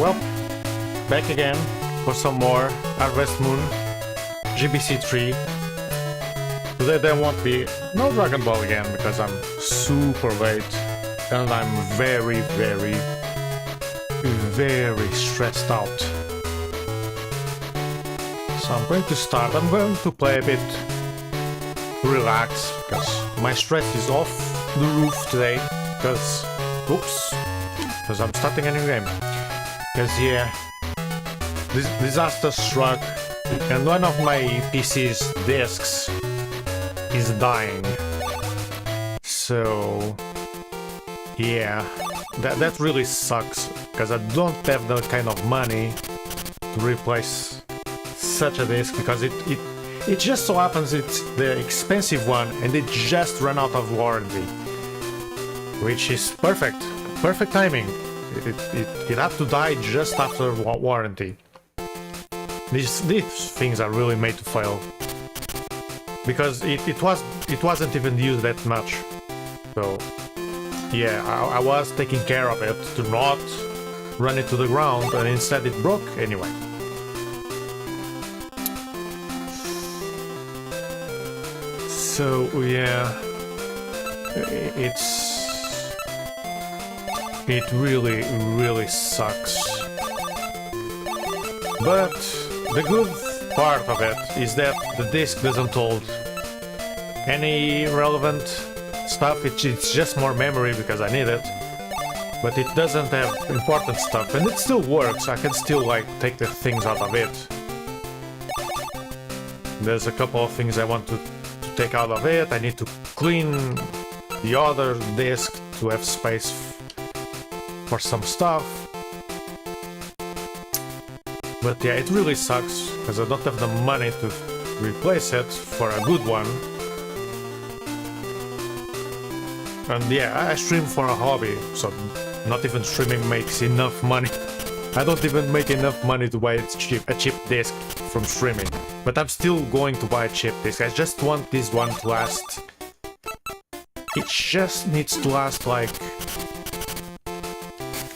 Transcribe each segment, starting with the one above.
Well, back again for some more Harvest Moon GBC 3. Today there won't be no Dragon Ball again because I'm super late and I'm very stressed out. So I'm going to start. I'm going to play a bit relax because my stress is off the roof today because I'm starting a new game. Because yeah, this disaster struck and one of my PC's disks is dying. So yeah, that really sucks because I don't have the kind of money to replace such a disk because it just so happens it's the expensive one and it just ran out of warranty, which is perfect timing. It had to die just after warranty. These things are really made to fail because it wasn't even used that much. So yeah, I was taking care of it to not run it to the ground, and instead it broke anyway. So yeah, it really sucks. But the good part of it is that the disc doesn't hold any relevant stuff. It's just more memory because I need it, but it doesn't have important stuff, and it still works. I can still like take the things out of it. There's a couple of things I want to take out of it. I need to clean the other disk to have space for some stuff. But yeah, it really sucks because I don't have the money to replace it for a good one. And yeah, I stream for a hobby, so not even streaming makes enough money. I don't even make enough money to buy a cheap disc from streaming. But I'm still going to buy a cheap disc. I just want this one to last. It just needs to last like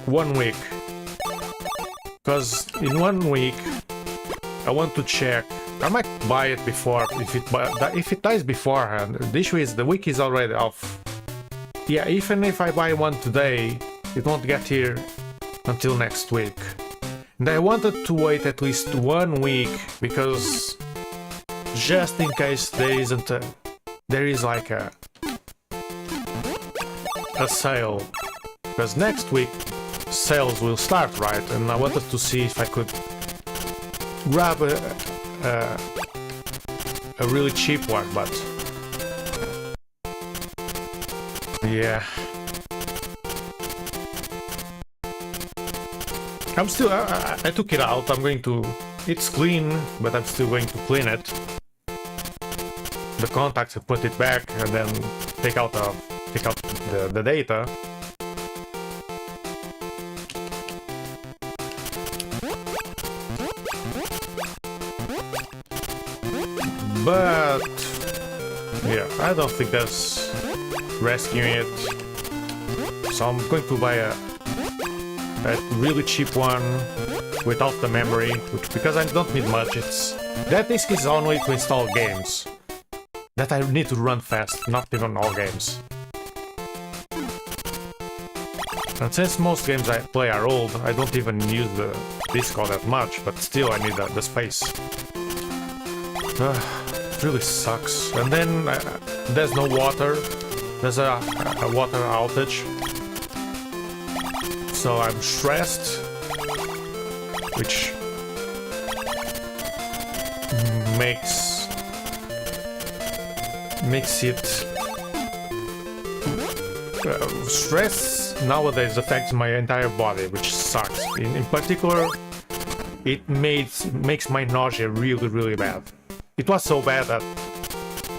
1 week. Because in 1 week, I want to check. I might buy it before, if it dies beforehand. The issue is the week is already off. Yeah, even if I buy one today, it won't get here until next week. And I wanted to wait at least 1 week because just in case there is like a sale. Because next week sales will start, right? And I wanted to see if I could grab a really cheap one, but yeah. I'm still, I took it out. I'm going to, it's clean, but I'm still going to clean it. The contacts and put it back, and then take out the data. But yeah, I don't think that's rescuing it. So I'm going to buy a really cheap one without the memory, because I don't need much. That disc is only to install games that I need to run fast, not even all games. And since most games I play are old, I don't even use the disc all that much, but still I need the space. It really sucks. And then there's no water. There's a water outage. So I'm stressed, which makes it stress nowadays affects my entire body, which sucks. In particular, it makes my nausea really bad. It was so bad that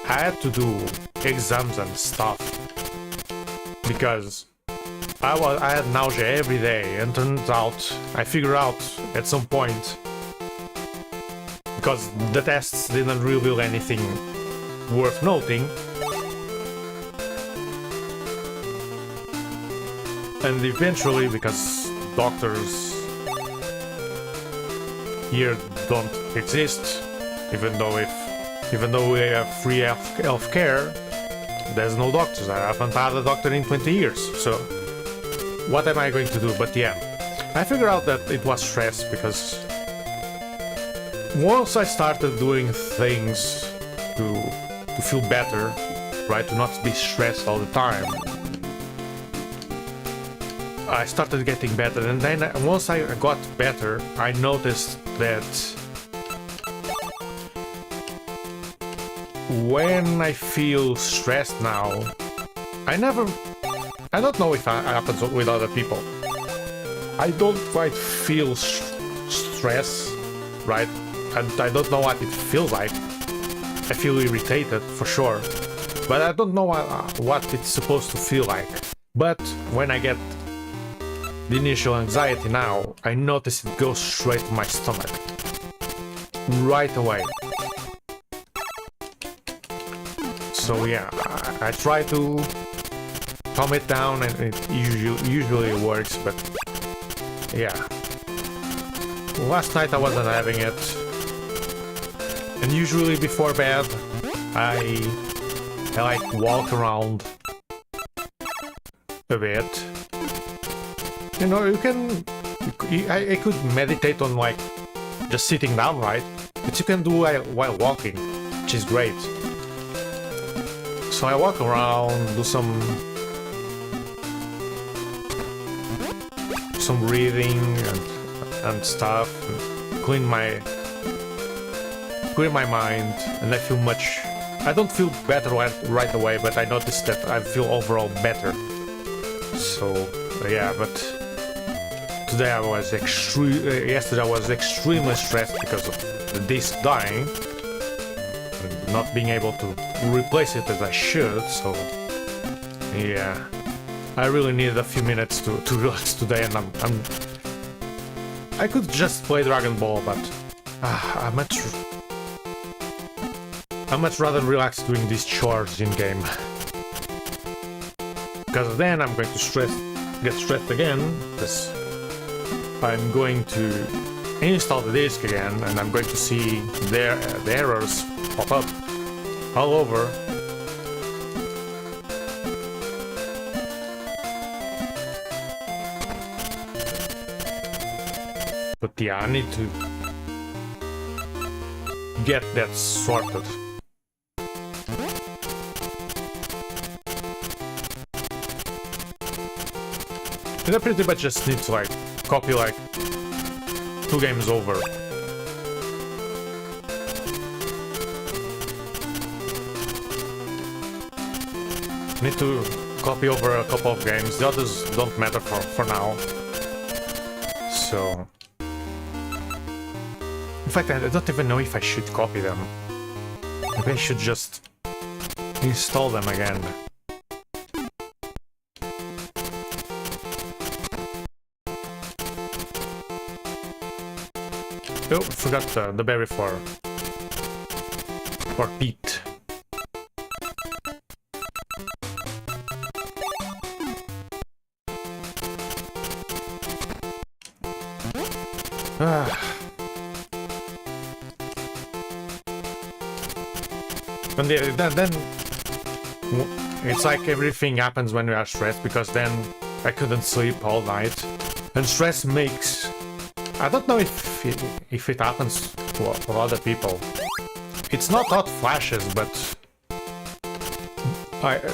I had to do exams and stuff because I had nausea every day, and turns out I figured out at some point, because the tests didn't reveal anything worth noting, and eventually, because doctors here don't exist, even though we have free health care, there's no doctors. I haven't had a doctor in 20 years, so what am I going to do? But yeah, I figured out that it was stress because once I started doing things to feel better, right, to not be stressed all the time, I started getting better. And then once I got better, I noticed that when I feel stressed now, I don't know if it happens with other people. I don't quite feel stress, right? And I don't know what it feels like. I feel irritated for sure, but I don't know what it's supposed to feel like. But when I get the initial anxiety now, I notice it goes straight to my stomach. Right away. So yeah, I try to calm it down and it usually works, but yeah. Last night I wasn't having it. And usually before bed, I like walk around a bit. You know, I could meditate on like just sitting down, right? But you can do while walking, which is great. So I walk around, do some breathing and stuff, and clean my mind, and I don't feel better right away, but I noticed that I feel overall better. So yeah, but today yesterday I was extremely stressed because of the disc dying and not being able to replace it as I should. So yeah, I really needed a few minutes to relax today, and I could just play Dragon Ball, but I much rather relax doing these chores in game, because then I'm going to get stressed again, because I'm going to install the disk again, and I'm going to see the errors pop up all over. But yeah, I need to get that sorted. And I pretty much just need to like copy like 2 games over. Need to copy over a couple of games. The others don't matter for now. So in fact, I don't even know if I should copy them. Maybe I should just install them again. Oh, forgot the berry for Pete. And then it's like everything happens when we are stressed, because then I couldn't sleep all night, and stress makes, I don't know if it happens to other people. It's not hot flashes, but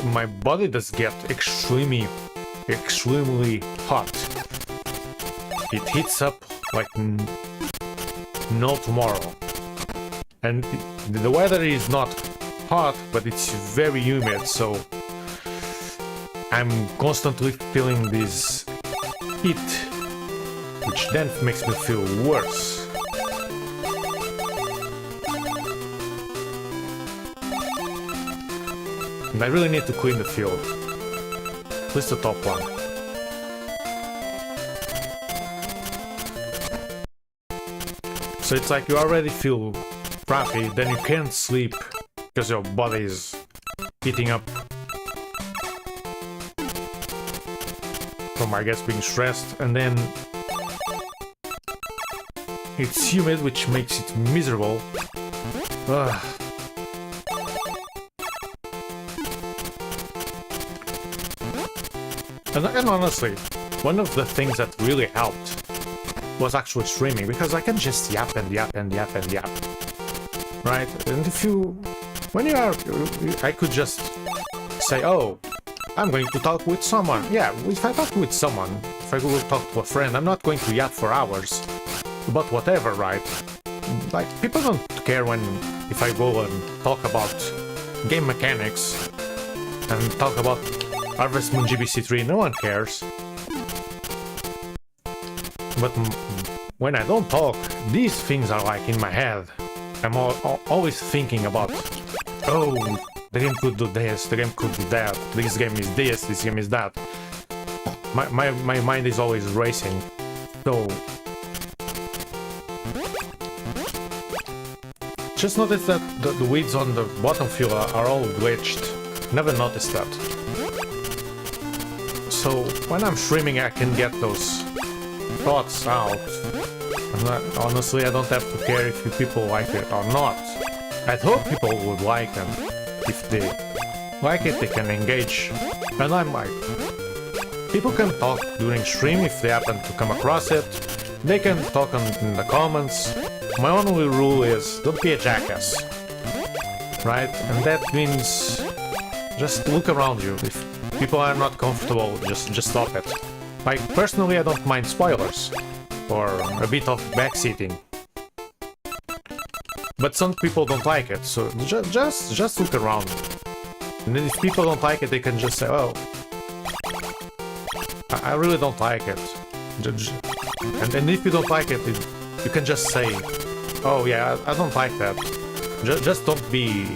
my body does get extremely hot. It heats up like no tomorrow, and the weather is not hot, but it's very humid, so I'm constantly feeling this heat, which then makes me feel worse. And I really need to clean the field, at least the top one. So it's like you already feel crappy, then you can't sleep because your body is heating up from, I guess, being stressed, and then It's humid, which makes it miserable. Ugh. And honestly, one of the things that really helped was actually streaming, because I can just yap and yap and yap and yap, right? And if you... when you are... I could just say, oh, I'm going to talk with someone. Yeah, if I talk with someone, if I will talk to a friend, I'm not going to yap for hours about whatever, right? Like, people don't care when... if I go and talk about game mechanics and talk about Harvest Moon GBC 3, no one cares. But when I don't talk, these things are like in my head. I'm always thinking about, oh, the game could do this, the game could do that, this game is this game is that. My mind is always racing. So just notice that the weeds on the bottom field are all glitched. Never noticed that. So when I'm streaming, I can get those thoughts out. Honestly, I don't have to care if people like it or not. I hope people would like them. If they like it, they can engage. And I'm like, people can talk during stream if they happen to come across it. They can talk in the comments. My only rule is, don't be a jackass. Right? And that means just look around you. If people are not comfortable, just stop it. Like, personally, I don't mind spoilers, or a bit of backseating. But some people don't like it, so just look around. And then if people don't like it, they can just say, oh, I really don't like it. And if you don't like it, you can just say, oh yeah, I don't like that. Just don't be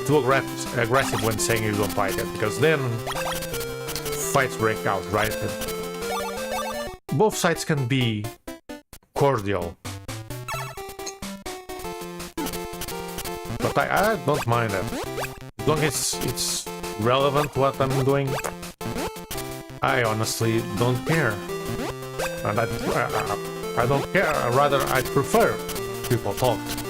too aggressive when saying you don't like it, because then fights break out, right? Both sides can be cordial. But I don't mind it. As long as it's relevant what I'm doing, I honestly don't care. And I don't care, rather I prefer people talked.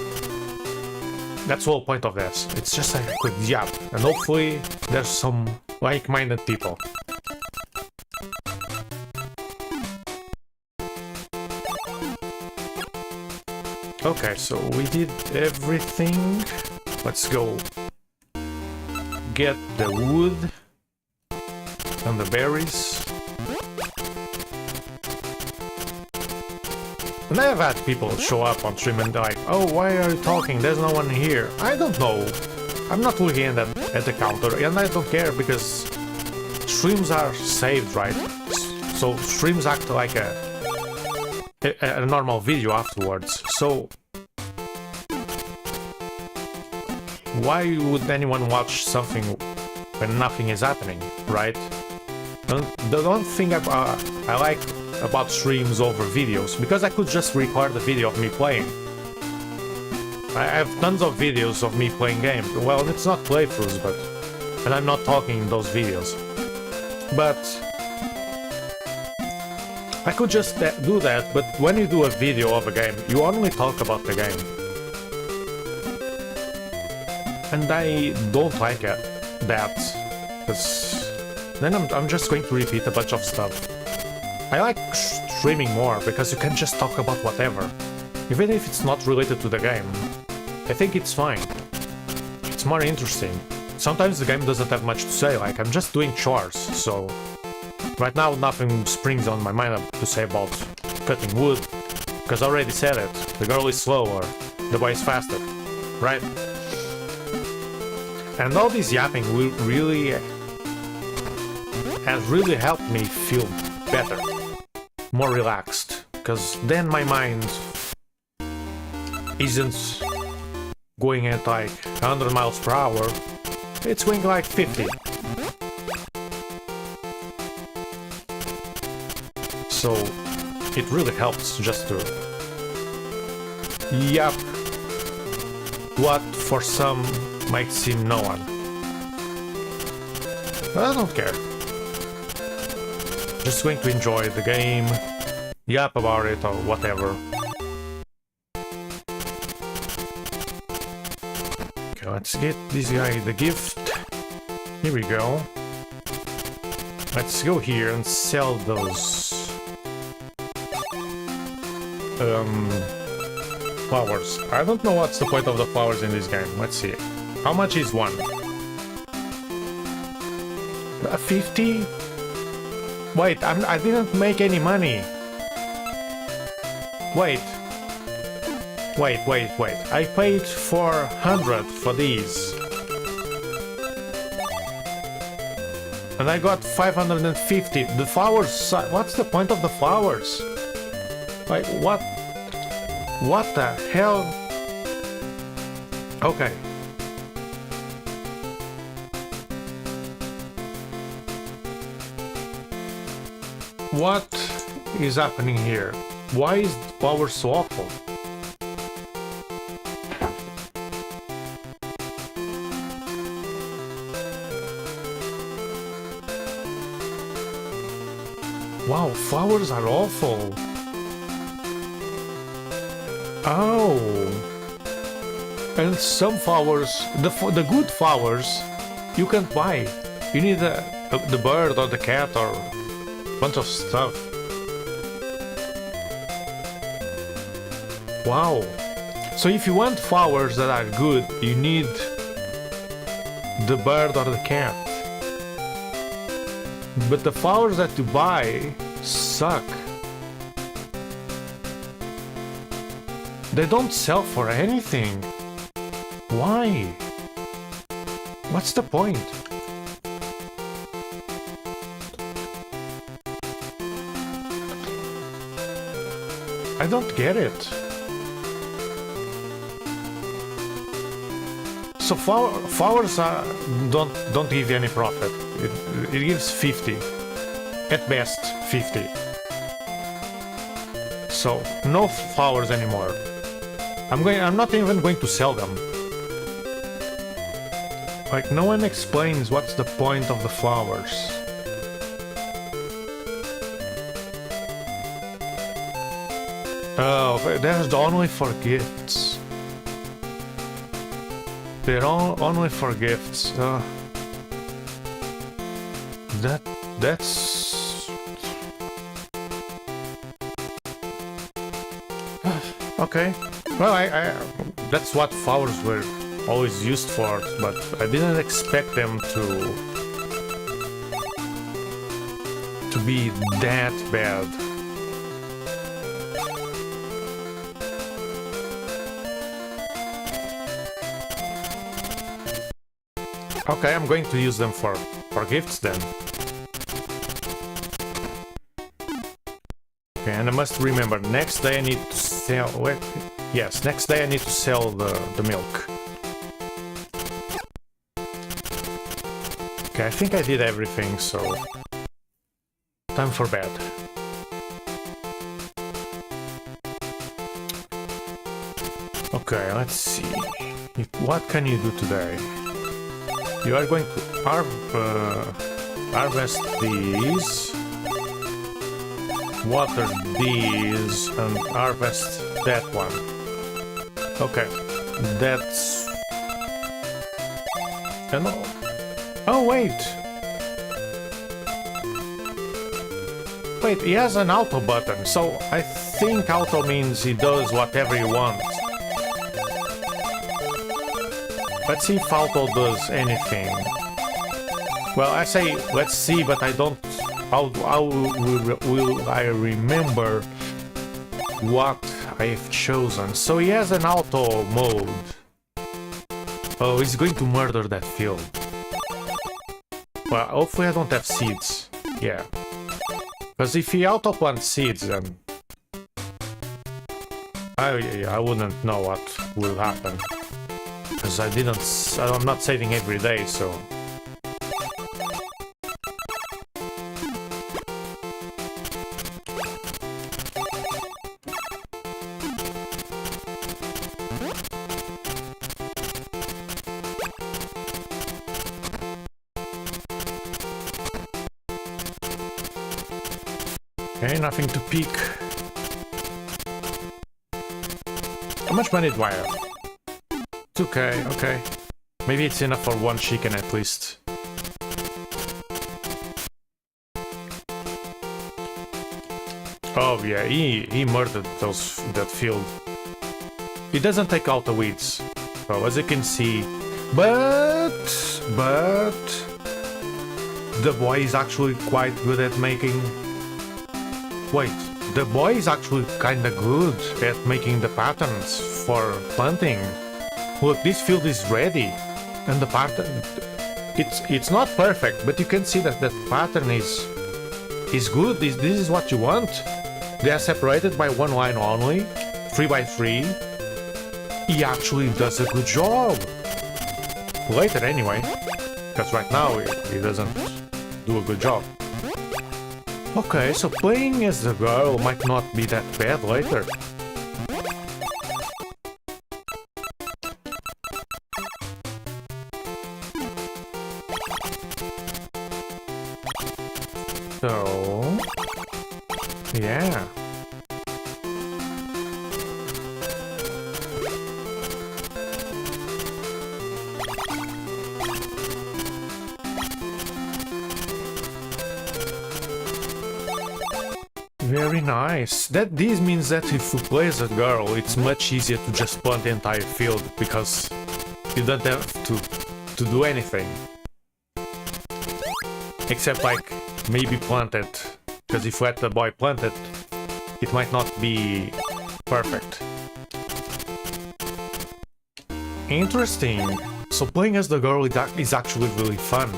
That's the whole point of this. It's just a quick yap, and hopefully there's some like-minded people. Okay, so we did everything. Let's go get the wood and the berries. And I have had people show up on stream and they're like, oh, why are you talking? There's no one here. I don't know. I'm not looking at the counter, and I don't care because streams are saved, right? So streams act like a normal video afterwards. So why would anyone watch something when nothing is happening, right? The one thing I like about streams over videos, because I could just record the video of me playing. I have tons of videos of me playing games. Well, it's not playthroughs, and I'm not talking in those videos. But I could just do that, but when you do a video of a game, you only talk about the game. And I don't like it, that, because then I'm just going to repeat a bunch of stuff. I like streaming more, because you can just talk about whatever. Even if it's not related to the game, I think it's fine. It's more interesting. Sometimes the game doesn't have much to say, like I'm just doing chores, so... Right now nothing springs on my mind to say about cutting wood, because I already said it. The girl is slow, or the boy is faster, right? And all this yapping has really helped me feel better, more relaxed, because then my mind isn't going at like 100 miles per hour, it's going like 50. So it really helps just to yap what for some might seem no one. I don't care. Just going to enjoy the game, yap about it or whatever. Let's get this guy the gift. Here we go. Let's go here and sell those flowers. I don't know what's the point of the flowers in this game. Let's see. How much is one? 50? Wait, I didn't make any money. Wait. I paid 400 for these. And I got 550. The flowers... What's the point of the flowers? Like, what? What the hell? Okay. What is happening here? Why is power so awful? Wow, flowers are awful. Oh. And some flowers, the good flowers, you can't buy. You need the bird or the cat or a bunch of stuff. Wow. So if you want flowers that are good, you need the bird or the cat. But the flowers that you buy suck. They don't sell for anything. Why? What's the point? I don't get it. So flowers don't give you any profit. It gives 50. At best, 50. So no flowers anymore. I'm not even going to sell them. Like, no one explains what's the point of the flowers. Oh, they're only for gifts. They're only for gifts. That's... Okay. Well, that's what flowers were always used for, but I didn't expect them to be that bad. Okay, I'm going to use them for gifts then. Okay, and I must remember, next day I need to sell... Wait, yes, next day I need to sell the milk. Okay, I think I did everything, so... Time for bed. Okay, let's see. What can you do today? You are going to harvest these, water these, and harvest that one. Okay, that's... Hello. Oh, wait! Wait, he has an auto button, so I think auto means he does whatever he wants. Let's see if auto does anything. Well, I say let's see, but I don't... How will I remember what I've chosen? So he has an auto mode. Oh, he's going to murder that field. Well, hopefully I don't have seeds. Yeah. Because if he auto plants seeds, then... I wouldn't know what will happen. Because I'm not saving every day, so... Okay, nothing to peek. How much money do I have? 2k, okay. Maybe it's enough for one chicken at least. Oh yeah, he murdered that field. It doesn't take out the weeds, well, as you can see, but the boy is actually quite good at making... Wait, the boy is actually kinda good at making the patterns for planting. Look, this field is ready, and the pattern... It's not perfect, but you can see that that pattern is good. This is what you want. They are separated by one line only, 3 by 3. He actually does a good job. Later anyway, because right now he doesn't do a good job. Okay, so playing as the girl might not be that bad later. So... yeah. Very nice. This means that if you play as a girl, it's much easier to just plant the entire field, because you don't have to do anything. Except like, maybe plant it. Because if you let the boy plant it, it might not be perfect. Interesting. So playing as the girl is actually really fun.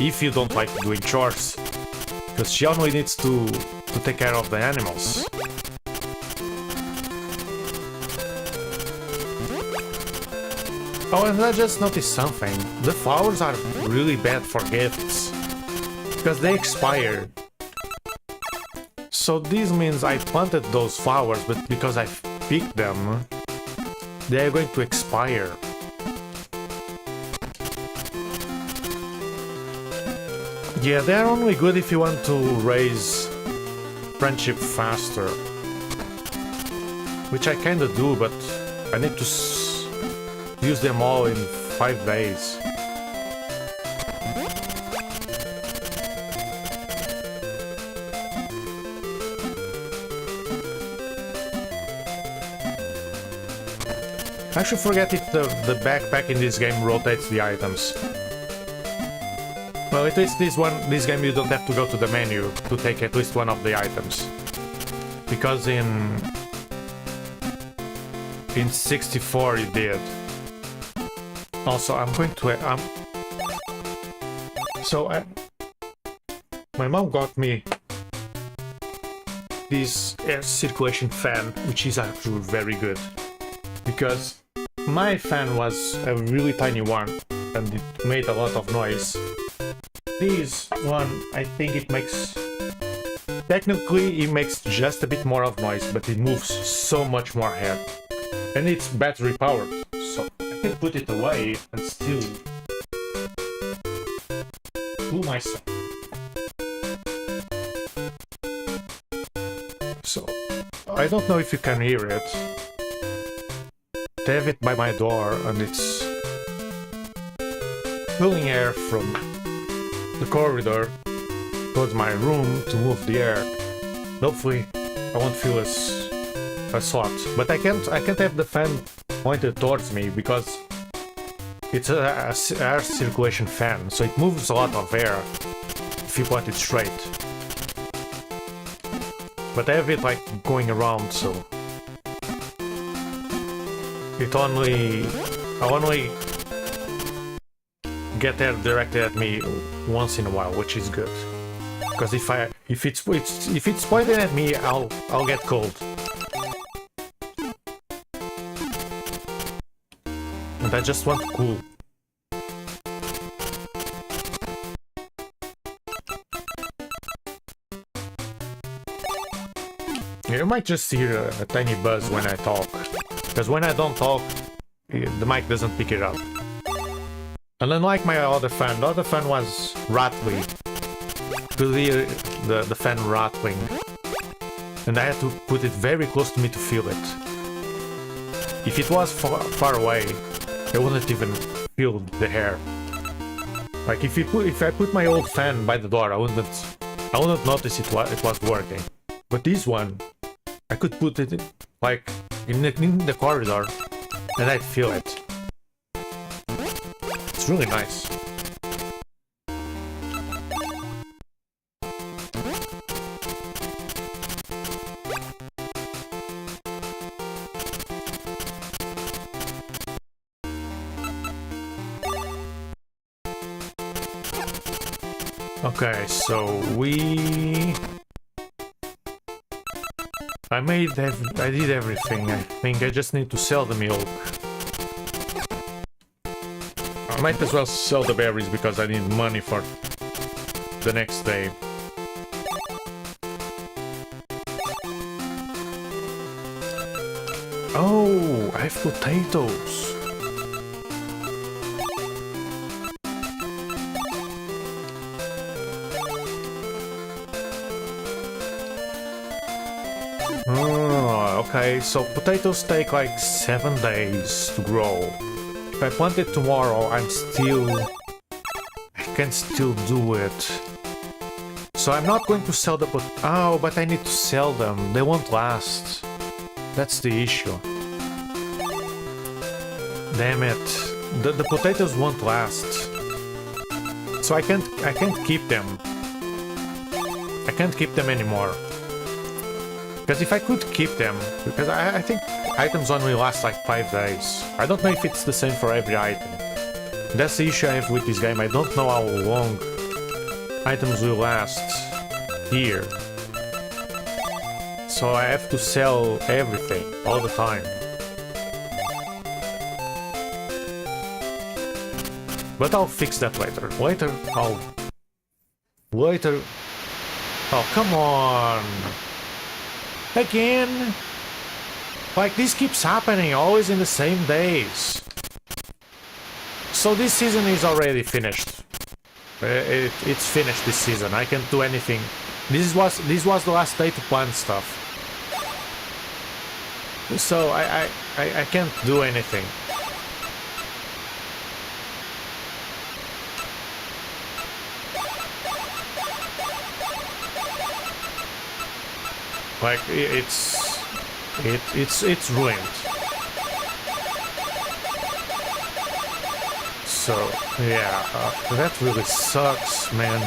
If you don't like doing chores. Because she only needs to take care of the animals. Oh, and I just noticed something. The flowers are really bad for gifts. Because they expire. So this means I planted those flowers, but because I picked them, they are going to expire. Yeah, they are only good if you want to raise friendship faster. Which I kinda do, but I need to use them all in 5 days. I should forget if the backpack in this game rotates the items. Well, at least this game you don't have to go to the menu to take at least one of the items. Because in 64 it did. Also, I'm going to... my mom got me this air circulation fan, which is actually very good. Because my fan was a really tiny one, and it made a lot of noise. This one, I think it makes... technically, it makes just a bit more of noise, but it moves so much more air. And it's battery powered, so I can put it away and still do my stuff. So, I don't know if you can hear it. I have it by my door, and it's pulling air from the corridor towards my room to move the air. Hopefully, I won't feel as hot. But I can't have the fan pointed towards me because it's a air circulation fan, so it moves a lot of air if you point it straight. But I have it like going around, so I only get air directed at me once in a while, which is good. Because if it's pointed at me, I'll get cold. And I just want to cool. You might just hear a tiny buzz when I talk. Because when I don't talk, the mic doesn't pick it up. And unlike my other fan, the other fan was rattling. To hear the fan rattling. And I had to put it very close to me to feel it. If it was far away, I wouldn't even feel the hair. Like if I put my old fan by the door, I wouldn't notice it was working. But this one, I could put it like in the corridor, and I'd feel it. It's really nice. Okay, so I did everything. I think I just need to sell the milk. I might as well sell the berries because I need money for the next day. Oh, I have potatoes. Okay, so potatoes take like 7 days to grow. If I plant it tomorrow, I can still do it. So I'm not going to sell the oh, but I need to sell them. They won't last. That's the issue. Damn it. The potatoes won't last. So I can't keep them. I can't keep them anymore. Because if I could keep them, because I think items only last like 5 days. I don't know if it's the same for every item. That's the issue I have with this game. I don't know how long items will last here. So I have to sell everything all the time. But I'll fix that later. Later. Oh, come on. Again? Like, this keeps happening, always in the same days. So this season is already finished. It's finished this season. I can't do anything. This was the last day to plant stuff. So I can't do anything. Like, it's ruined. So, yeah, that really sucks, man.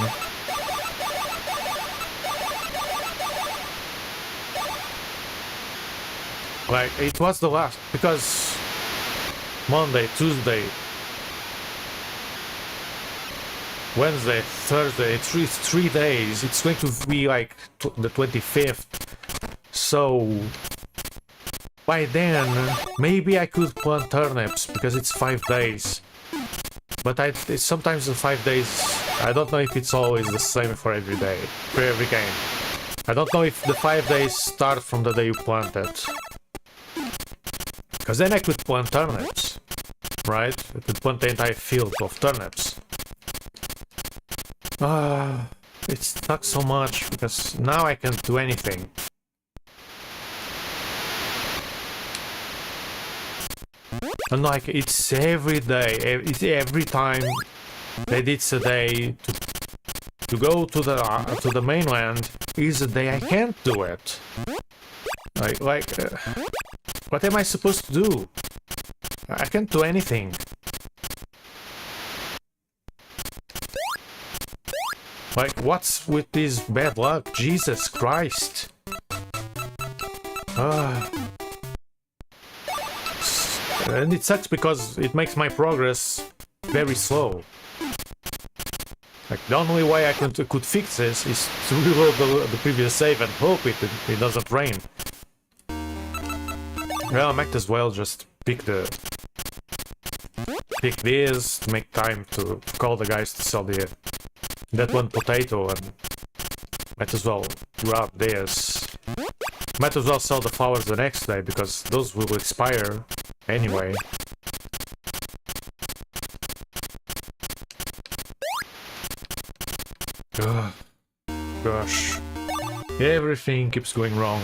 Like, it was the last, because Monday, Tuesday, Wednesday, Thursday, it's 3 days. It's going to be like the 25th. So by then, maybe I could plant turnips because it's 5 days. But sometimes the 5 days, I don't know if it's always the same for every day, for every game. I don't know if the 5 days start from the day you plant it. Because then I could plant turnips, right? I could plant the entire field of turnips. It sucks so much because now I can't do anything. And like, it's every day, it's every time that it's a day to go to the mainland is a day I can't do it. What am I supposed to do? I can't do anything. Like, what's with this bad luck? Jesus Christ. And it sucks because it makes my progress very slow. Like, the only way I could fix this is to reload the previous save and hope it doesn't rain. Well, I might as well just pick this to make time to call the guys to sell that one potato, and might as well grab this. Might as well sell the flowers the next day because those will expire anyway. Ugh. Gosh. Everything keeps going wrong.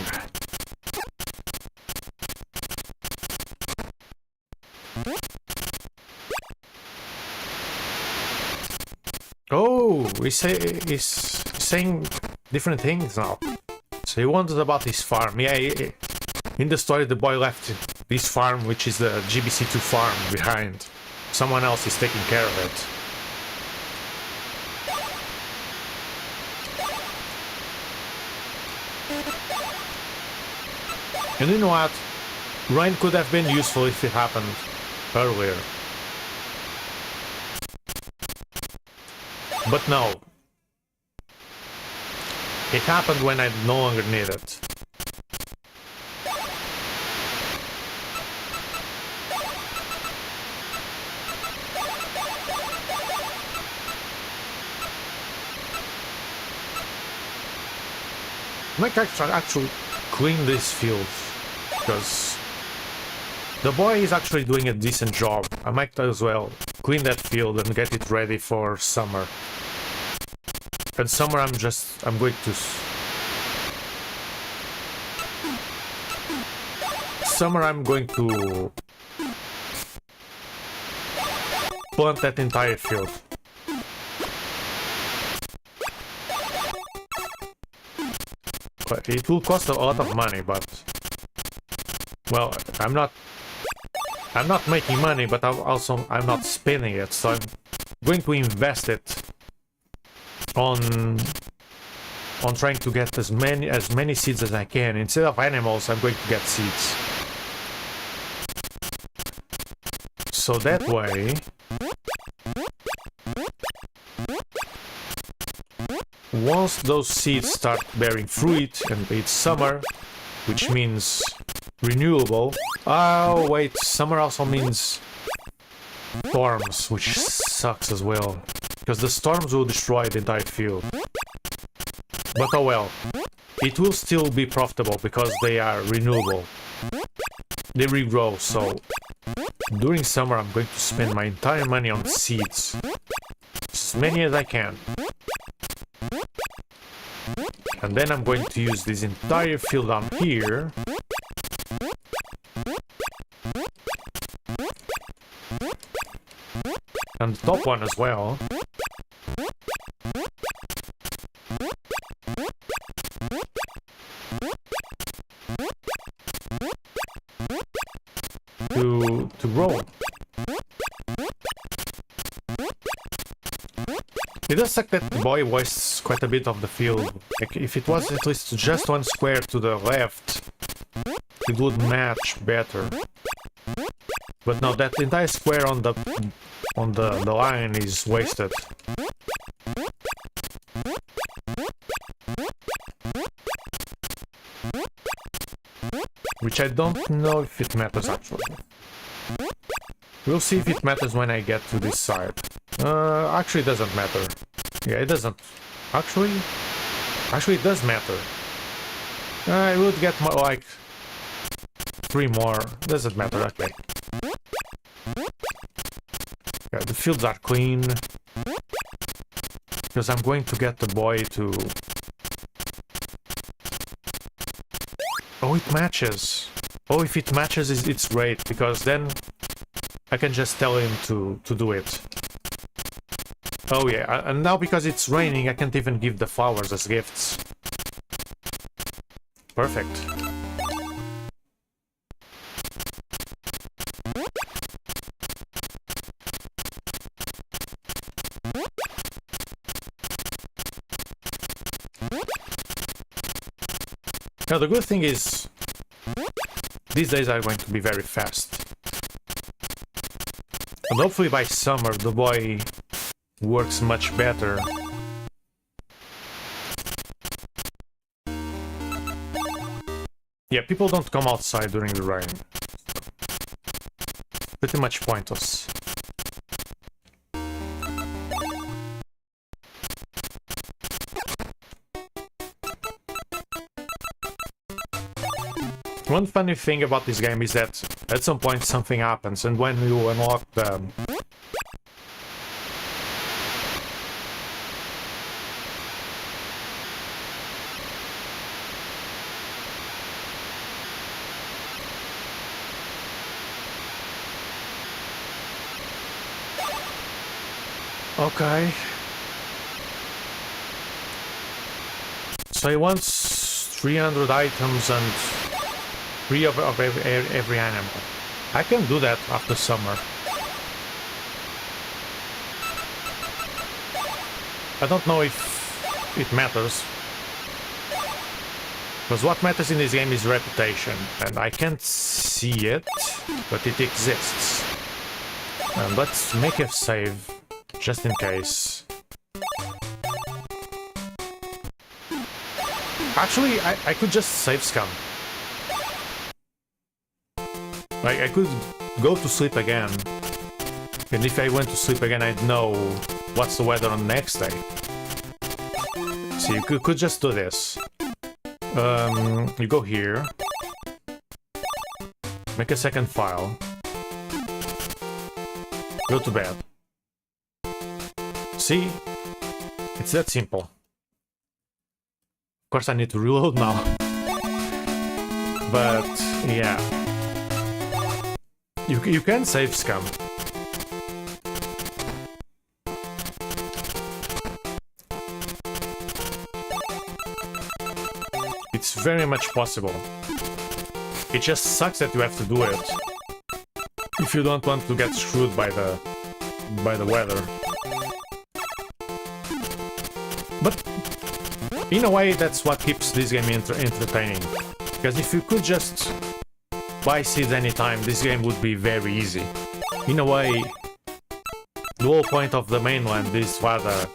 he's saying different things now. So he wondered about his farm. Yeah, in the story the boy left this farm, which is the GBC2 farm, behind. Someone else is taking care of it. And you know what? Rain could have been useful if it happened earlier. But no. It happened when I no longer need it. I might actually clean this field, because the boy is actually doing a decent job. I might as well clean that field and get it ready for summer. And summer I'm going to... Summer I'm going to plant that entire field. But it will cost a lot of money, but... Well, I'm not making money, but I'm not spending it, so I'm going to invest it on trying to get as many seeds as I can. Instead of animals, I'm going to get seeds. So that way, once those seeds start bearing fruit and it's summer, which means renewable. Oh wait, summer also means storms, which sucks as well, because the storms will destroy the entire field. But oh well, it will still be profitable because they are renewable. They regrow, so during summer I'm going to spend my entire money on seeds. As many as I can. And then I'm going to use this entire field down here and the top one as well. To grow. It does suck that the boy wastes quite a bit of the field. Like, if it was at least just one square to the left, it would match better. But no, that entire square on the line is wasted. Which I don't know if it matters actually. We'll see if it matters when I get to this side. Actually it doesn't matter. Yeah, it doesn't. Actually it does matter. I would get more, like 3 more. Doesn't matter, okay. Yeah, the fields are clean. Because I'm going to get the boy to... Oh, it matches. Oh, if it matches, it's great, because then I can just tell him to do it. Oh yeah, and now because it's raining, I can't even give the flowers as gifts. Perfect. Now the good thing is, these days are going to be very fast. And hopefully by summer the boy works much better. Yeah, people don't come outside during the rain. Pretty much pointless. One funny thing about this game is that at some point something happens, and when you unlock the... Okay. So he wants 300 items and 3 of every animal. I can do that after summer. I don't know if it matters. Because what matters in this game is reputation. And I can't see it, but it exists. And let's make a save, just in case. Actually, I could just save scum. I could go to sleep again. And if I went to sleep again, I'd know what's the weather on the next day. So you could just do this. You go here. Make a second file. Go to bed. See? It's that simple. Of course I need to reload now. But, yeah. You can save scum. It's very much possible. It just sucks that you have to do it if you don't want to get screwed by the weather. But in a way, that's what keeps this game entertaining. Because if you could just buy seeds anytime, this game would be very easy. In a way, the whole point of the mainland is rather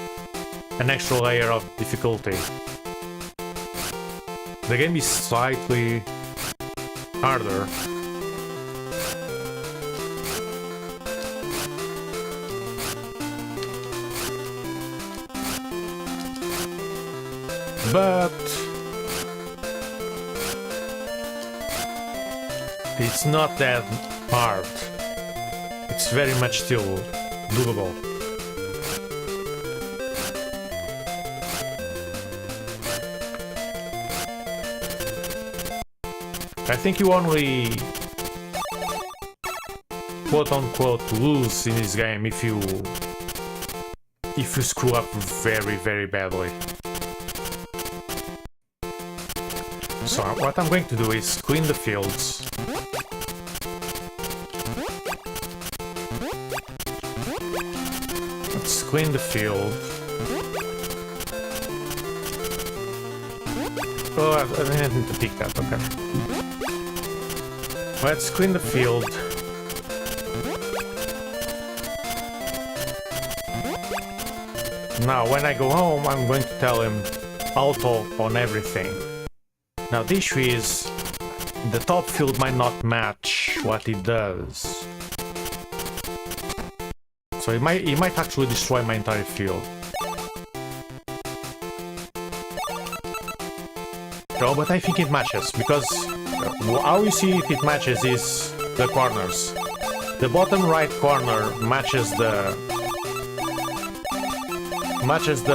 an extra layer of difficulty. The game is slightly harder. But it's not that hard. It's very much still doable. I think you only quote-unquote lose in this game if you screw up very, very badly. So what I'm going to do is clean the fields. Let's clean the field. Oh, I didn't need to pick that, okay. Let's clean the field. Now, when I go home, I'm going to tell him auto on everything. Now, the issue is the top field might not match what it does. So it might actually destroy my entire field. Oh, but I think it matches, because how you see if it matches is the corners. The bottom right corner matches the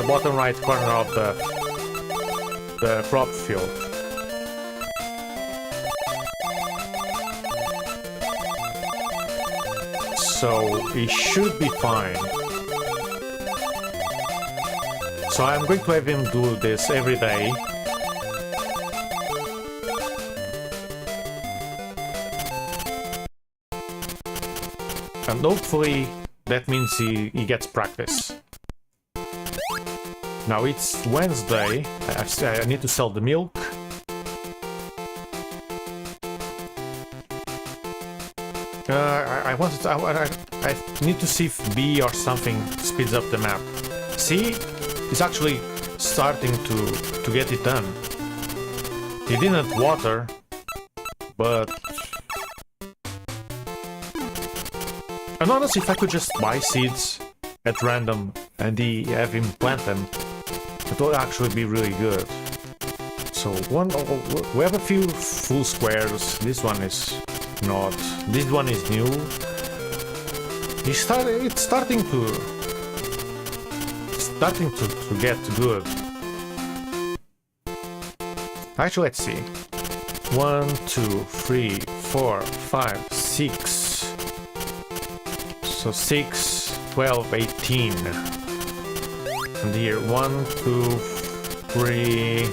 bottom right corner of the prop field. So it should be fine. So I'm going to have him do this every day. And hopefully that means he gets practice. Now it's Wednesday. I need to sell the milk. I need to see if B or something speeds up the map. C is actually starting to get it done. He didn't water, but and honestly, if I could just buy seeds at random and have him plant them, it would actually be really good. So we have a few full squares. This one is not. This one is new. It's starting to get good. Actually, let's see. 1, 2, 3, 4, 5, 6. So 6, 12, 18. And here 1, 2, 3,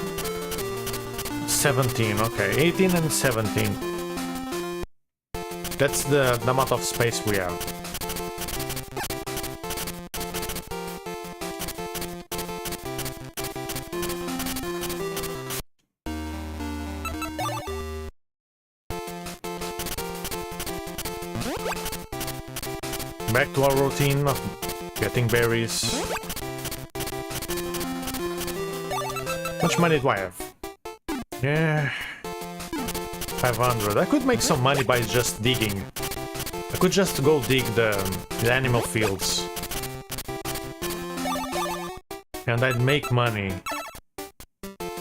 17, okay. 18 and 17. That's the amount of space we have. Back to our routine of getting berries. How much money do I have? Yeah, 500. I could make some money by just digging. I could just go dig the animal fields. And I'd make money.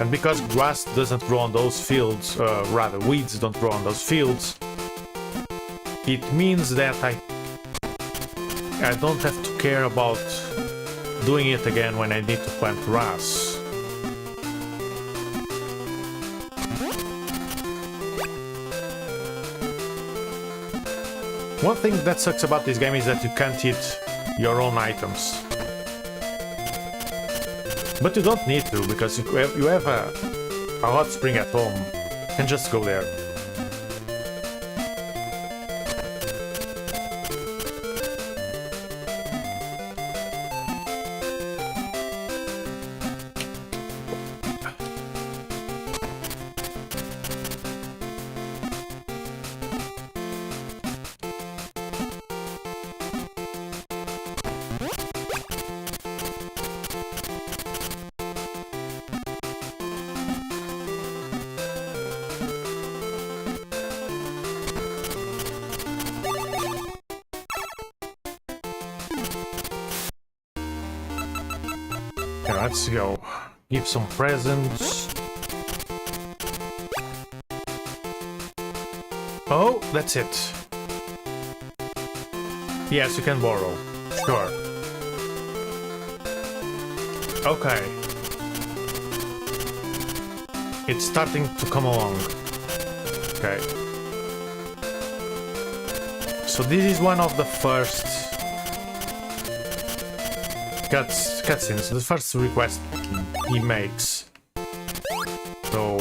And because grass doesn't grow on those fields, rather weeds don't grow on those fields, it means that I don't have to care about doing it again when I need to plant grass. One thing that sucks about this game is that you can't eat your own items. But you don't need to, because you have a hot spring at home. You can just go there. Okay, let's go. Give some presents. Oh, that's it. Yes, you can borrow. Sure. Okay. It's starting to come along. Okay. So this is one of the first cutscenes, the first request he makes. So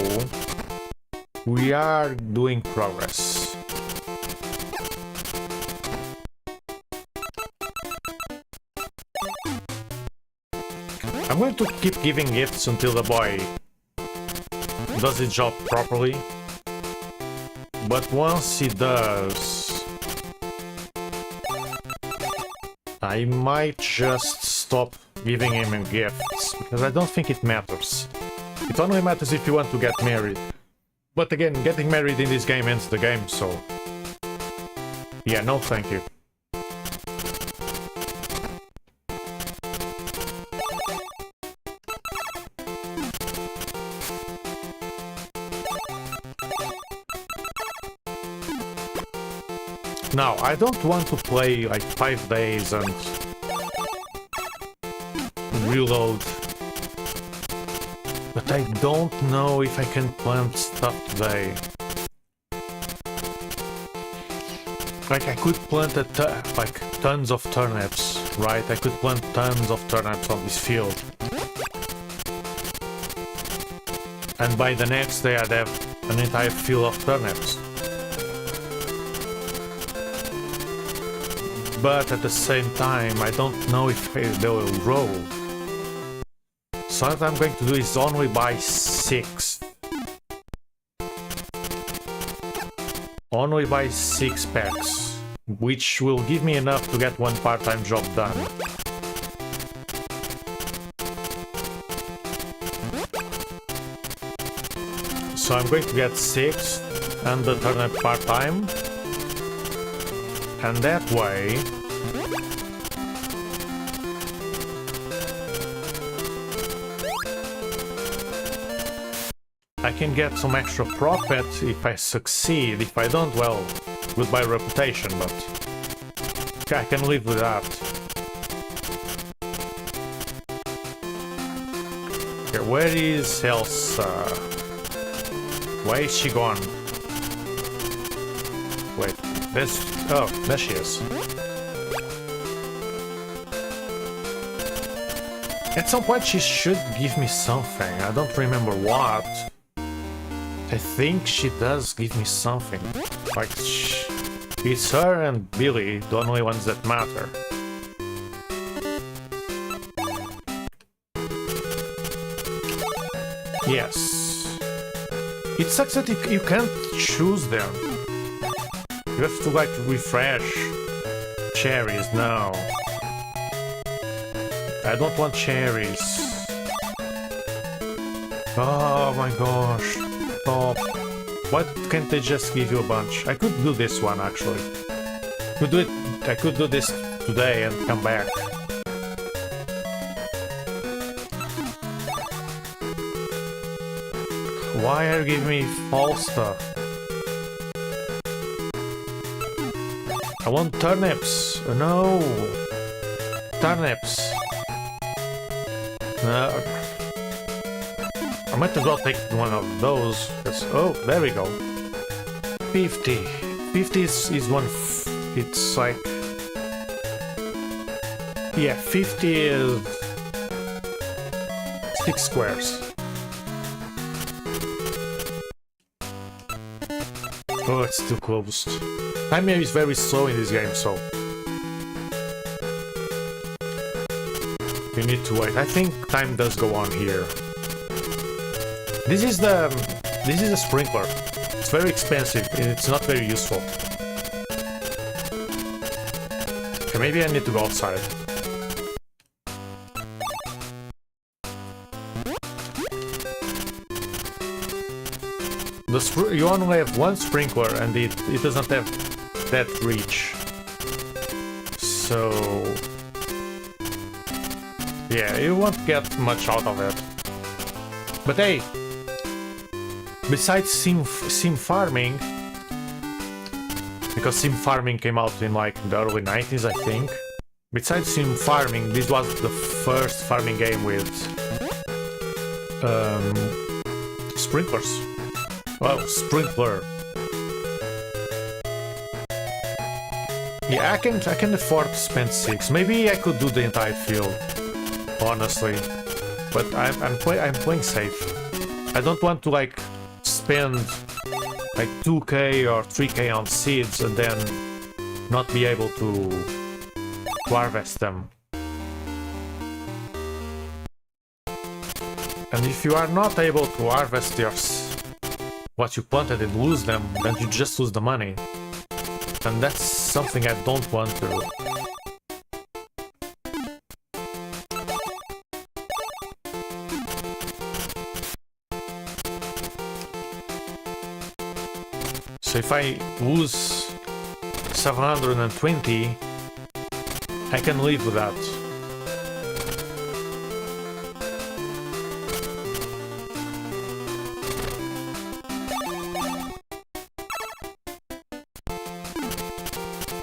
we are doing progress. I'm going to keep giving gifts until the boy does his job properly. But once he does, I might just stop giving him gifts, because I don't think it matters. It only matters if you want to get married. But again, getting married in this game ends the game, so... yeah, no thank you. Now, I don't want to play like 5 days and reload, but I don't know if I can plant stuff today. Like, I could plant like tons of turnips, right? I could plant tons of turnips on this field. And by the next day I'd have an entire field of turnips. But at the same time, I don't know if they will grow. So what I'm going to do is only buy 6. Only buy 6 packs, which will give me enough to get one part-time job done. So I'm going to get 6 and the turnip part-time. And that way, I can get some extra profit if I succeed. If I don't, well, goodbye reputation, but I can live with that. Okay, where is Elsa? Why is she gone? Wait, there's... oh, there she is. At some point she should give me something. I don't remember what. I think she does give me something. Like, it's her and Billy, the only ones that matter. Yes. It sucks that you can't choose them. You have to, like, refresh. Cherries, no. I don't want cherries. Oh my gosh. Stop. Why can't they just give you a bunch? I could do this one, actually. I could do this today and come back. Why are you giving me false stuff? I want turnips. No. Turnips. No. I might as well take one of those. Oh, there we go. 50. 50 is one. It's like. Yeah, 50 is 6 squares. Oh, it's too close. Time is very slow in this game, so you need to wait. I think time does go on here. This is a sprinkler. It's very expensive and it's not very useful. Okay, maybe I need to go outside. You only have one sprinkler and it doesn't have that reach. So yeah, you won't get much out of it. But hey, besides sim farming, because sim farming came out in like the early 90s, I think. Besides sim farming, this was the first farming game with sprinklers. Well, sprinkler. Yeah, I can afford to spend 6. Maybe I could do the entire field, honestly. But I'm playing safe. I don't want to like spend like 2k or 3k on seeds and then not be able to harvest them. And if you are not able to harvest what you planted and lose them, then you just lose the money. And that's something I don't want to. So if I lose 720, I can live with that.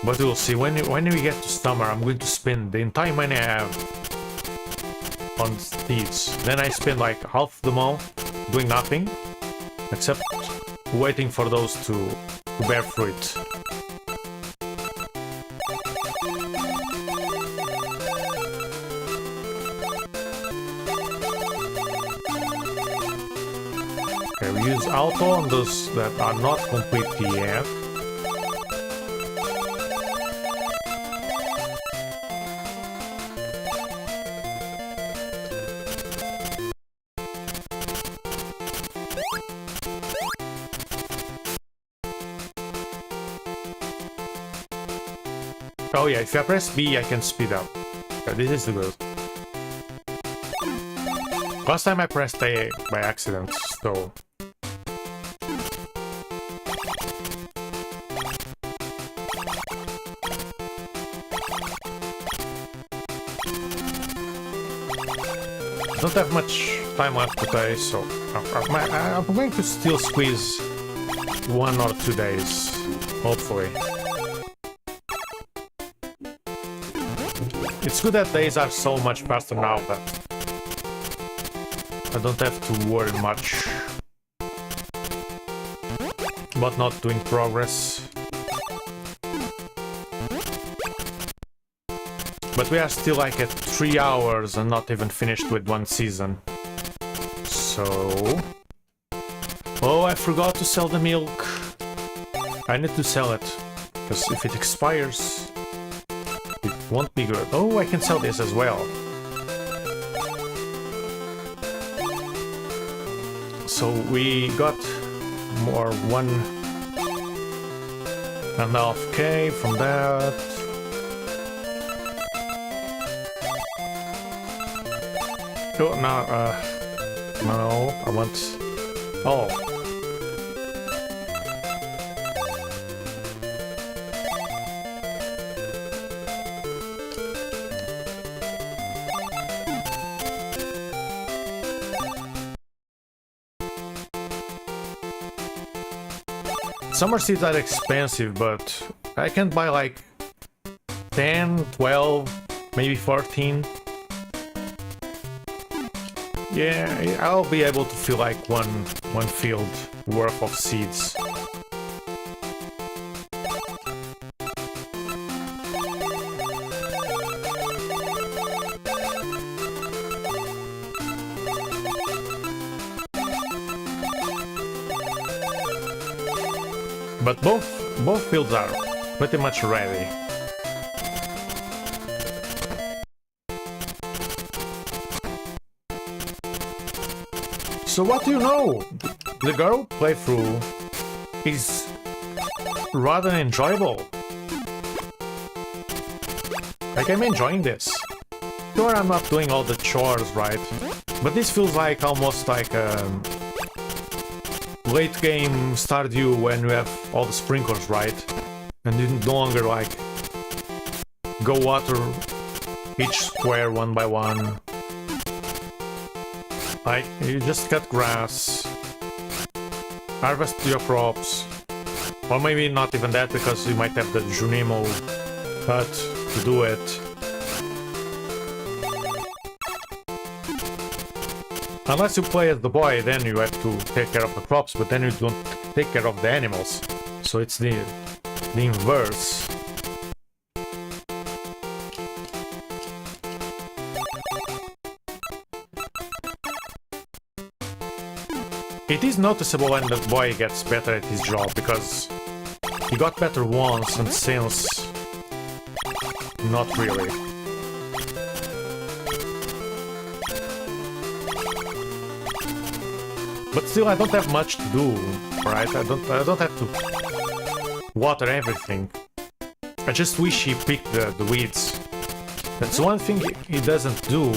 But we'll see. When we get to summer, I'm going to spend the entire money I have on seeds. Then I spend like half the month doing nothing, except waiting for those to bear fruit. Okay, we use auto on those that are not complete yet. Oh yeah, if I press B, I can speed up. Okay, this is the good. Last time I pressed A by accident, so... Don't have much time left to play, so I'm going to still squeeze 1 or 2 days, hopefully. It's good that days are so much faster now that I don't have to worry much about not doing progress. But we are still like at 3 hours and not even finished with 1 season. So... Oh, I forgot to sell the milk. I need to sell it, because if it expires, it won't be good. Oh, I can sell this as well. So we got more 1.5K from that. Oh, no, no, I want... Oh. Summer seeds are expensive, but I can buy like 10, 12, maybe 14. Yeah, I'll be able to fill like one field worth of seeds. But both fields are pretty much ready. So what do you know? The girl playthrough is rather enjoyable. Like, I'm enjoying this. Sure, I'm not doing all the chores, right? But this feels like almost like a late game Stardew when you have all the sprinklers, right? And you no longer like go water each square one by one. Like, you just cut grass, harvest your crops, or maybe not even that because you might have the Junimo hut to do it. Unless you play as the boy, then you have to take care of the crops, but then you don't take care of the animals. So it's the inverse. It is noticeable when the boy gets better at his job, because he got better once and since not really. But still, I don't have much to do, right? I don't have to water everything. I just wish he picked the weeds. That's one thing he doesn't do,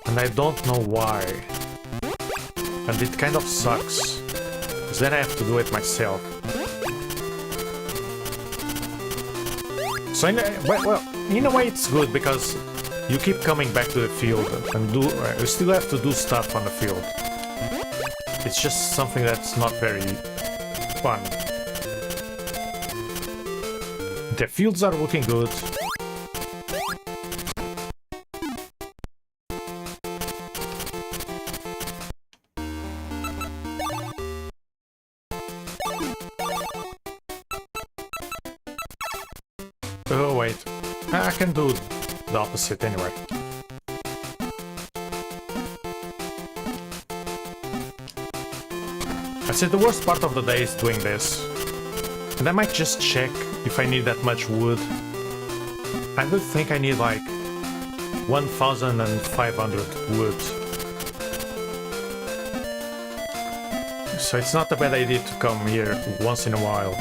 and I don't know why. And it kind of sucks, because then I have to do it myself. So well, in a way it's good, because you keep coming back to the field and you still have to do stuff on the field. It's just something that's not very fun. The fields are looking good. Oh wait, I can do the opposite anyway. I said the worst part of the day is doing this. And I might just check if I need that much wood. I would think I need like 1,500 wood. So it's not a bad idea to come here once in a while.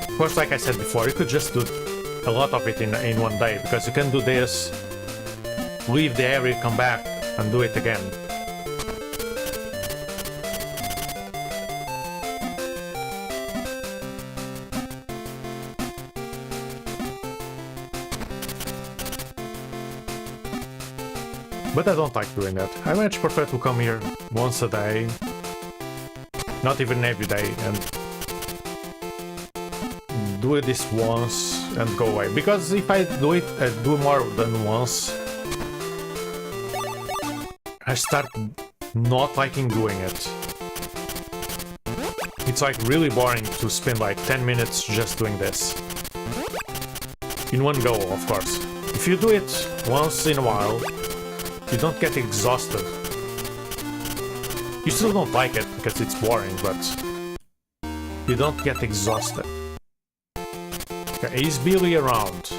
Of course, like I said before, you could just do a lot of it in one day, because you can do this, leave the area, come back, and do it again. But I don't like doing that. I much prefer to come here once a day, not even every day, and do this once and go away. Because if I do it, do more than once, I start not liking doing it. It's like really boring to spend like 10 minutes just doing this. In one go, of course. If you do it once in a while, you don't get exhausted. You still don't like it because it's boring, but you don't get exhausted. Okay, is Billy around?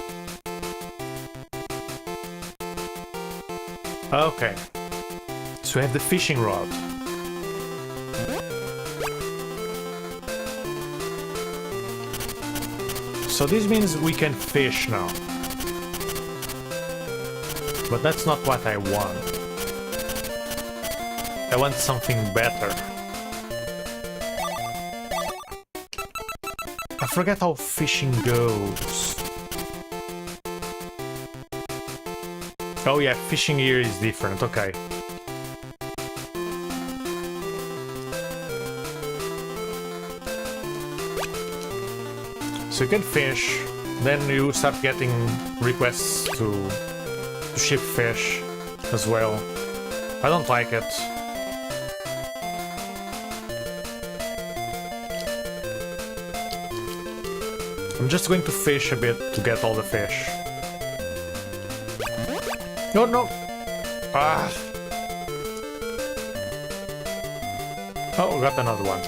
Okay. So we have the fishing rod. So this means we can fish now. But that's not what I want. I want something better. I forget how fishing goes. Oh yeah, fishing here is different, okay. So you can fish, then you start getting requests to ship fish as well. I don't like it. I'm just going to fish a bit to get all the fish. No, no! Ah! Oh, got another one.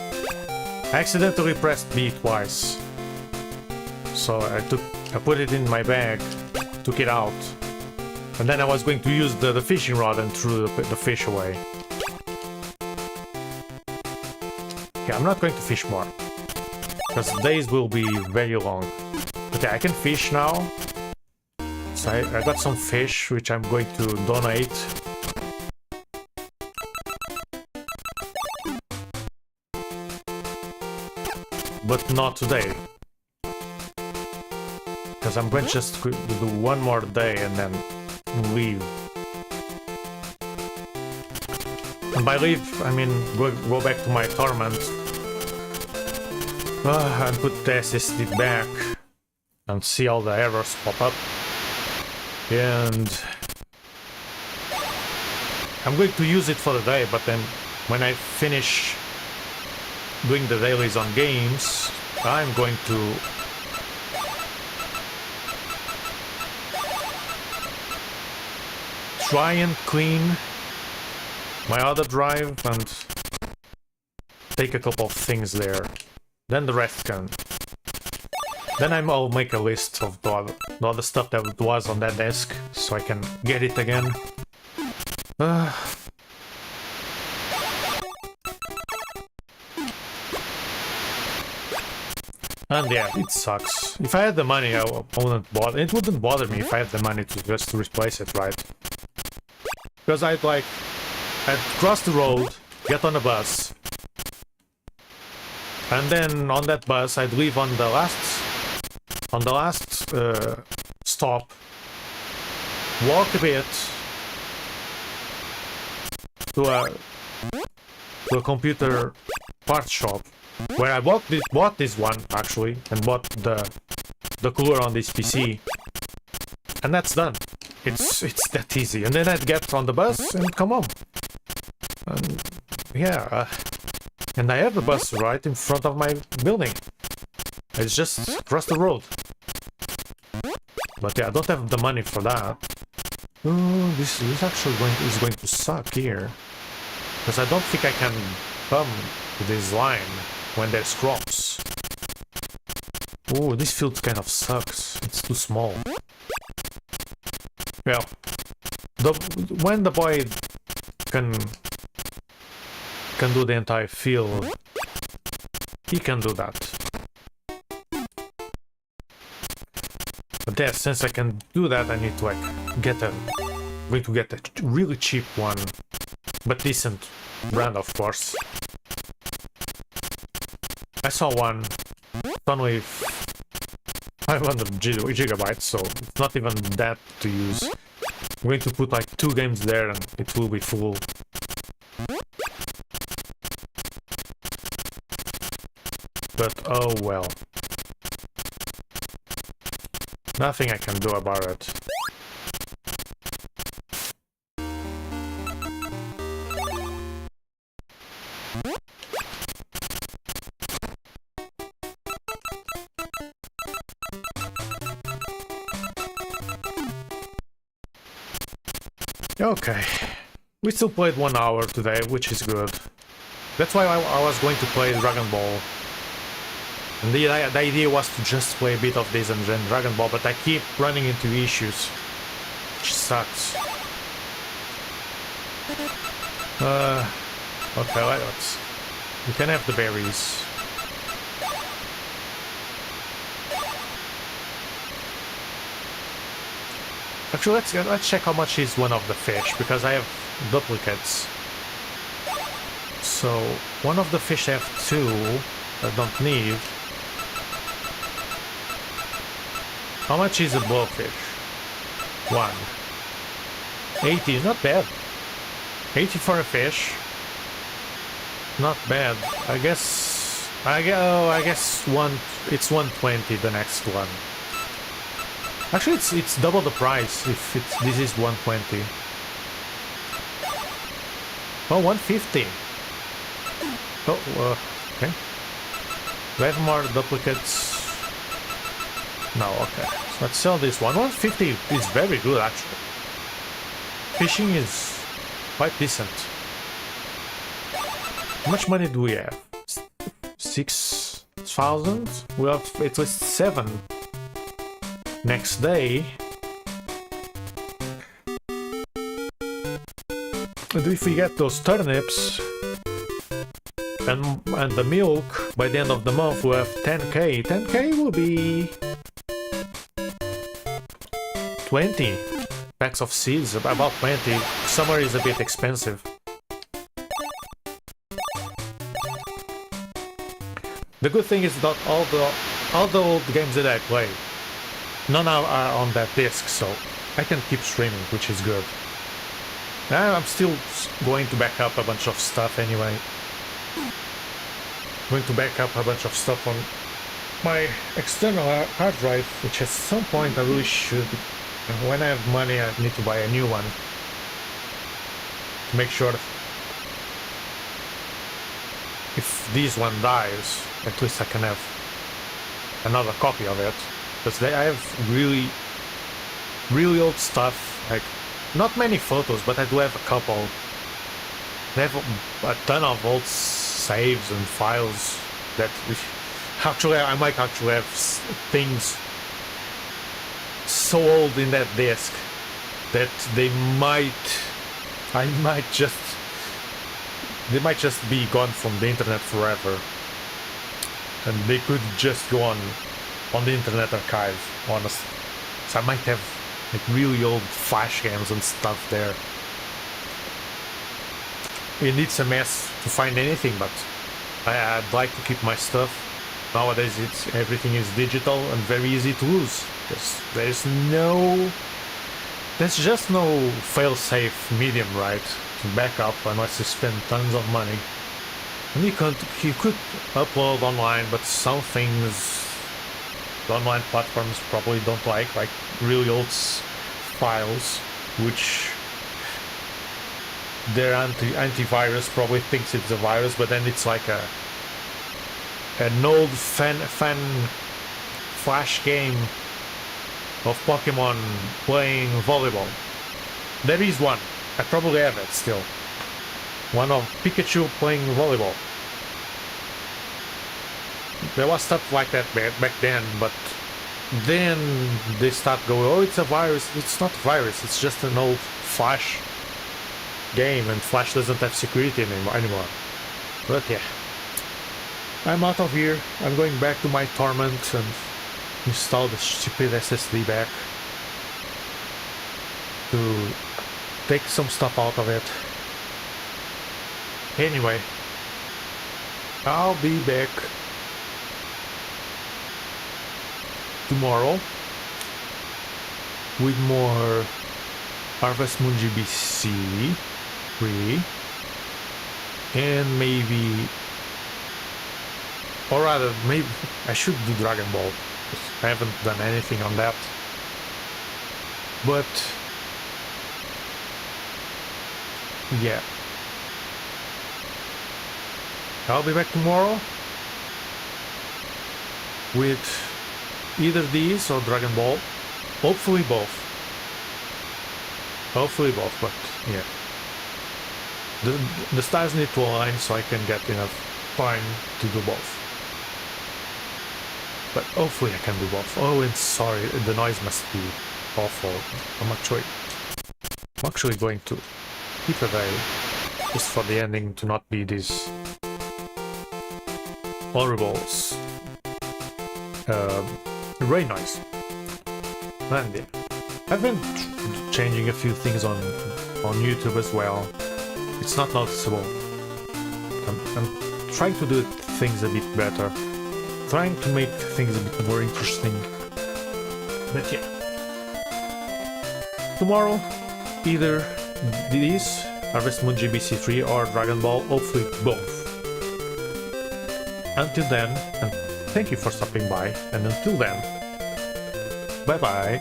I accidentally pressed B twice. So I put it in my bag, took it out, and then I was going to use the fishing rod and threw the fish away. Okay, I'm not going to fish more, because the days will be very long. Okay, I can fish now. So I got some fish, which I'm going to donate. But not today. Because I'm going to just do one more day and then leave. And by leave, I mean go back to my torment. And put the SSD back. And see all the errors pop up. And I'm going to use it for the day, but then when I finish doing the dailies on games, I'm going to try and clean my other drive and take a couple of things there. Then the rest can. Then I'll make a list of the other stuff that was on that desk, so I can get it again. And yeah, it sucks. If I had the money, I wouldn't bother. It wouldn't bother me if I had the money to just replace it, right? Because I'd cross the road, get on a bus, and then on that bus I'd leave on the last stop, walk a bit to a computer parts shop where I bought this one actually, and bought the cooler on this PC, and that's done. It's that easy. And then I'd get on the bus and come home. And yeah, and I have the bus right in front of my building. It's just across the road. But yeah, I don't have the money for that. Oh, this actually is going to suck here. Because I don't think I can come to this line when there's crops. Oh, this field kind of sucks. It's too small. Well, when the boy can do the entire field, he can do that. But yeah, since I can do that, I need to get a really cheap one, but decent brand, of course. I saw one, it's only 500 gigabytes, so it's not even that to use. I'm going to put like 2 games there and it will be full. But oh well. Nothing I can do about it. Okay. We still played 1 hour today, which is good. That's why I was going to play Dragon Ball. And the idea was to just play a bit of this and then Dragon Ball, but I keep running into issues. Which sucks. Okay, let's... We can have the berries. Actually, let's check how much is one of the fish, because I have duplicates. So, one of the fish I have 2, I don't need. How much is a blowfish? 1. 80, not bad. 80 for a fish. Not bad. I guess it's 120 the next one. Actually, it's double the price if this is 120. Oh, 150. Oh, okay. Do I have more duplicates? No, okay. So let's sell this one. 150 is very good, actually. Fishing is quite decent. How much money do we have? 6,000? We have at least 7. Next day. And if we get those turnips and the milk, by the end of the month we'll have 10k. 10k will be 20 packs of seeds, about 20. Summer is a bit expensive. The good thing is that all the old games that I play, none are on that disc, so I can keep streaming, which is good. I'm still going to back up a bunch of stuff anyway. Going to back up a bunch of stuff on my external hard drive, which at some point I really should. When I have money, I need to buy a new one. To make sure if this one dies, at least I can have another copy of it. Because I have really old stuff, like not many photos, but I do have a couple. I have a ton of old saves and files that actually I might actually have things so old in that disk that they might just be gone from the internet forever, and they could just go on the Internet Archive, honestly. So I might have like really old flash games and stuff there. And it's a mess to find anything, but I'd like to keep my stuff. Nowadays everything is digital and very easy to lose. There's just no fail-safe medium, right, to back up unless you spend tons of money. And you could upload online, but some things the online platforms probably don't like really old files, which their antivirus probably thinks it's a virus, but then it's like an old fan flash game of Pokemon playing volleyball. There is one. I probably have it still. One of Pikachu playing volleyball. There was stuff like that back then, but then they start going, oh, it's a virus. It's not a virus, it's just an old Flash game, and Flash doesn't have security anymore. But yeah. I'm out of here. I'm going back to my Torment and install the stupid SSD back to take some stuff out of it. Anyway, I'll be back tomorrow with more Harvest Moon GBC 3 and maybe, or rather maybe I should do Dragon Ball, because I haven't done anything on that. But yeah, I'll be back tomorrow with either these or Dragon Ball. Hopefully both. But yeah. The stars need to align so I can get enough time to do both. But hopefully I can do both. Oh, and sorry, the noise must be awful. I'm actually going to keep it away just for the ending to not be this horrible rain noise. And yeah, I've been changing a few things on YouTube as well. It's not noticeable. I'm trying to do things a bit better, trying to make things a bit more interesting. But yeah, tomorrow either this Harvest Moon GBC 3 or Dragon Ball, hopefully both. Until then, and thank you for stopping by, and until then, bye bye.